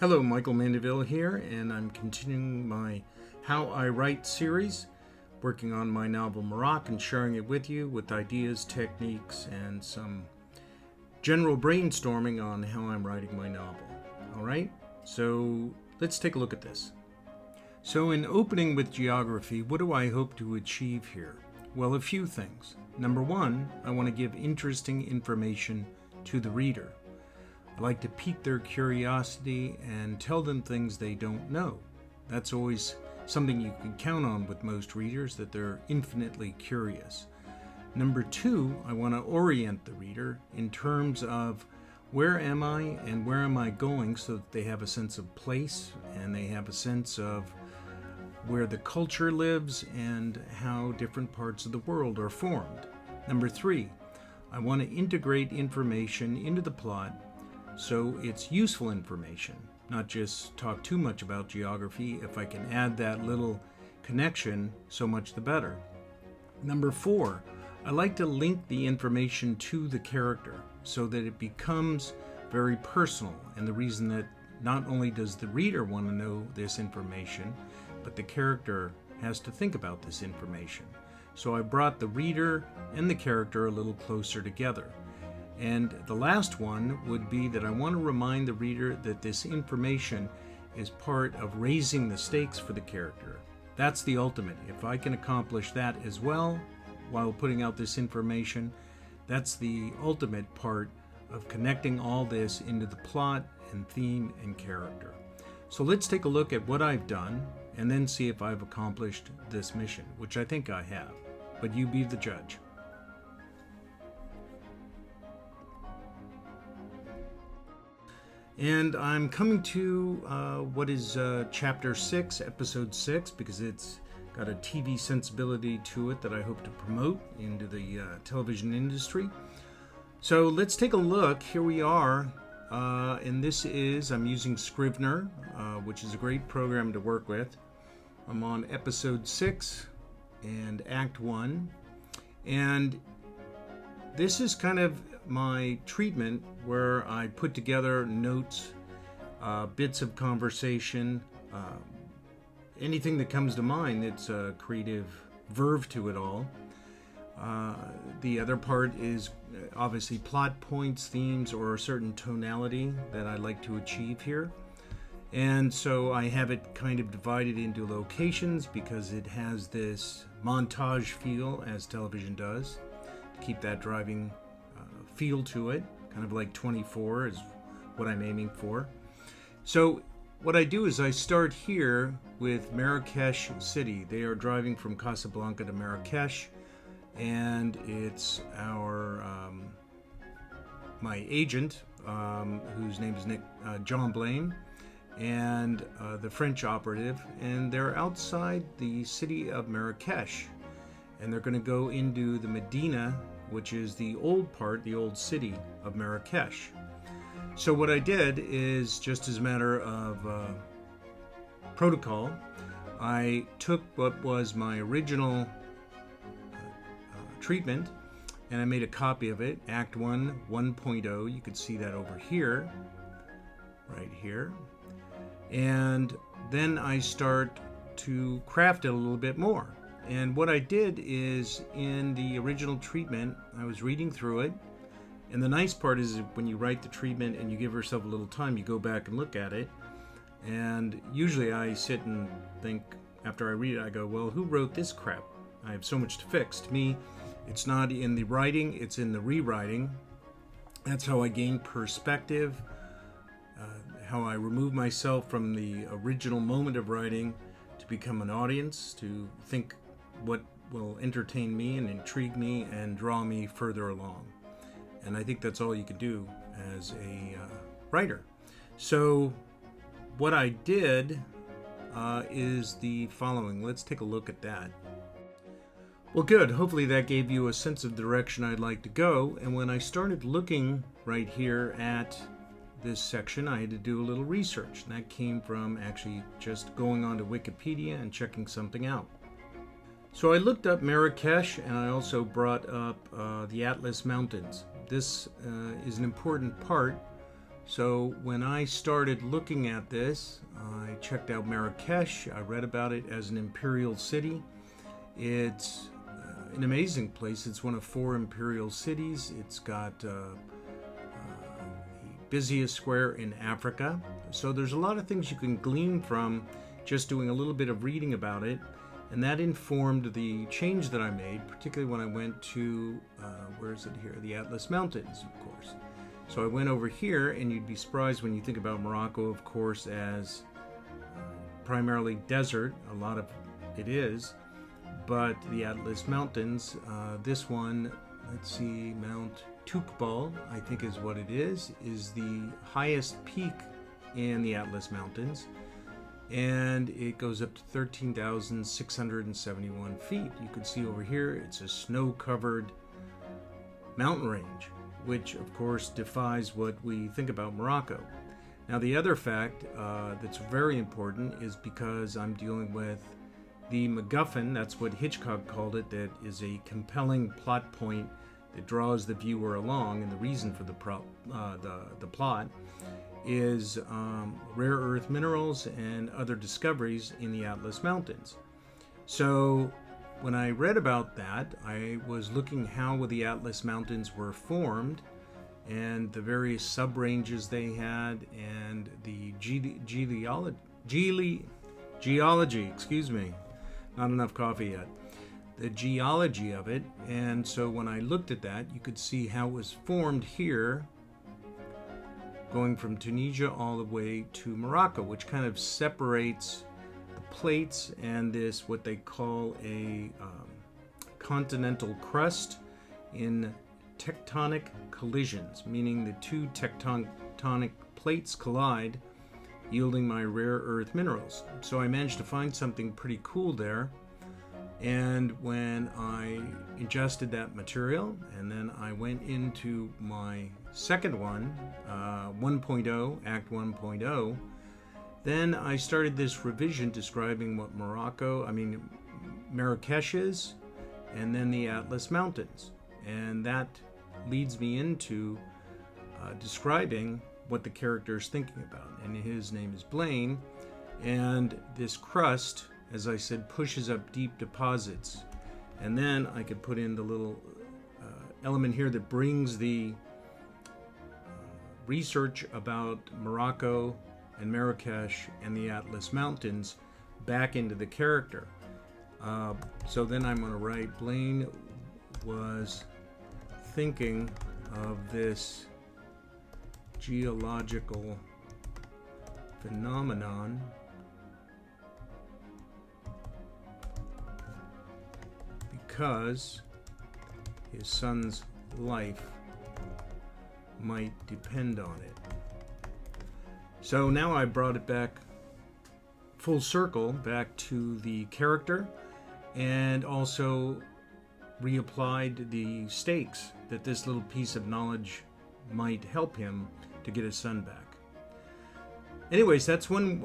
Hello, Michael Mandeville here, and I'm continuing my How I Write series, working on my novel Maroc and sharing it with you with ideas, techniques, and some general brainstorming on how I'm writing my novel. Alright, so let's take a look at this. So in opening with geography, what do I hope to achieve here? Well, a few things. Number one, I want to give interesting information to the reader. I like to pique their curiosity and tell them things they don't know. That's always something you can count on with most readers, that they're infinitely curious. Number two, I want to orient the reader in terms of where am I and where am I going, so that they have a sense of place and they have a sense of where the culture lives and how different parts of the world are formed. Number three, I want to integrate information into the plot so it's useful information, not just talk too much about geography. If I can add that little connection, so much the better. Number four, I like to link the information to the character so that it becomes very personal. And the reason that not only does the reader want to know this information, but the character has to think about this information. So I brought the reader and the character a little closer together. And the last one would be that I want to remind the reader that this information is part of raising the stakes for the character. That's the ultimate. If I can accomplish that as well while putting out this information, that's the ultimate part of connecting all this into the plot and theme and character. So let's take a look at what I've done and then see if I've accomplished this mission, which I think I have. But you be the judge. And I'm coming to what is Chapter 6, Episode 6, because it's got a TV sensibility to it that I hope to promote into the television industry. So let's take a look. Here we are, and this is, I'm using Scrivener, which is a great program to work with. I'm on Episode 6 and Act 1, and this is kind of my treatment where I put together notes, bits of conversation, anything that comes to mind. It's a creative verve to it all. The other part is obviously plot points, themes, or a certain tonality that I like to achieve here. And so I have it kind of divided into locations because it has this montage feel, as television does, to keep that driving feel to it, kind of like 24 is what I'm aiming for. So what I do is I start here with Marrakesh City. They are driving from Casablanca to Marrakesh, and it's our my agent, whose name is John Blaine, and the French operative, and they're outside the city of Marrakesh, and they're going to go into the Medina, which is the old part, the old city of Marrakesh. So what I did is, just as a matter of protocol, I took what was my original treatment and I made a copy of it, Act 1 1.0. You can see that over here, right here. And then I start to craft it a little bit more. And what I did is, in the original treatment, I was reading through it. And the nice part is when you write the treatment and you give yourself a little time, you go back and look at it. And usually I sit and think, after I read it, I go, well, who wrote this crap? I have so much to fix. To me, it's not in the writing, it's in the rewriting. That's how I gain perspective, how I remove myself from the original moment of writing to become an audience, to think what will entertain me and intrigue me and draw me further along. And I think that's all you can do as a writer. So what I did is the following. Let's take a look at that. Well, good. Hopefully that gave you a sense of the direction I'd like to go. And when I started looking right here at this section, I had to do a little research. And that came from actually just going onto Wikipedia and checking something out. So I looked up Marrakesh, and I also brought up the Atlas Mountains. This is an important part So when I started looking at this, I checked out Marrakesh. I read about it as an imperial city. It's an amazing place. It's one of 4 imperial cities. It's got the busiest square in Africa. So there's a lot of things you can glean from just doing a little bit of reading about it. And that informed the change that I made, particularly when I went to, where is it here? The Atlas Mountains, of course. So I went over here, and you'd be surprised when you think about Morocco, of course, as primarily desert. A lot of it is. But the Atlas Mountains, this one, let's see, Mount Toukbal, I think is what it is the highest peak in the Atlas Mountains. And it goes up to 13,671 feet. You can see over here, it's a snow-covered mountain range, which of course defies what we think about Morocco. Now the other fact that's very important is because I'm dealing with the Macguffin, that's what Hitchcock called it, that is a compelling plot point that draws the viewer along, and the reason for the plot is rare earth minerals and other discoveries in the Atlas Mountains. So when I read about that, I was looking how the Atlas Mountains were formed and the various sub-ranges they had and the geology, excuse me, not enough coffee yet, the geology of it. And so when I looked at that, you could see how it was formed here, going from Tunisia all the way to Morocco, which kind of separates the plates and this, what they call a continental crust in tectonic collisions, meaning the 2 tectonic plates collide, yielding my rare earth minerals. So I managed to find something pretty cool there. And when I ingested that material, and then I went into my second one, 1.0, Act 1.0, then I started this revision describing what Marrakesh is, and then the Atlas Mountains. And that leads me into describing what the character is thinking about. And his name is Blaine, and this crust, as I said, pushes up deep deposits. And then I could put in the little element here that brings the research about Morocco and Marrakesh and the Atlas Mountains back into the character. So then I'm going to write, Blaine was thinking of this geological phenomenon because his son's life might depend on it. So now I brought it back full circle, back to the character, and also reapplied the stakes that this little piece of knowledge might help him to get his son back. Anyways, that's one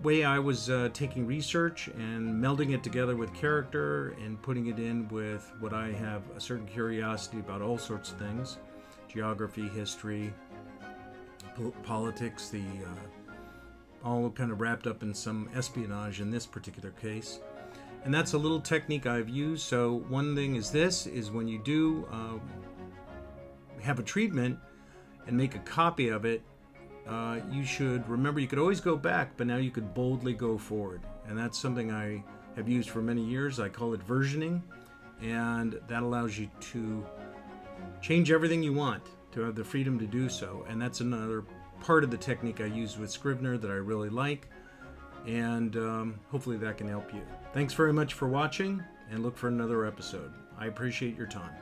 way I was taking research and melding it together with character and putting it in with what I have a certain curiosity about, all sorts of things: geography, history, politics, all kind of wrapped up in some espionage in this particular case. And that's a little technique I've used. So one thing is when you do have a treatment and make a copy of it, you should remember you could always go back, but now you could boldly go forward. And that's something I have used for many years. I call it versioning, and that allows you to change everything you want, to have the freedom to do so. And that's another part of the technique I use with Scrivener that I really like, and hopefully that can help you. Thanks very much for watching, and look for another episode. I appreciate your time.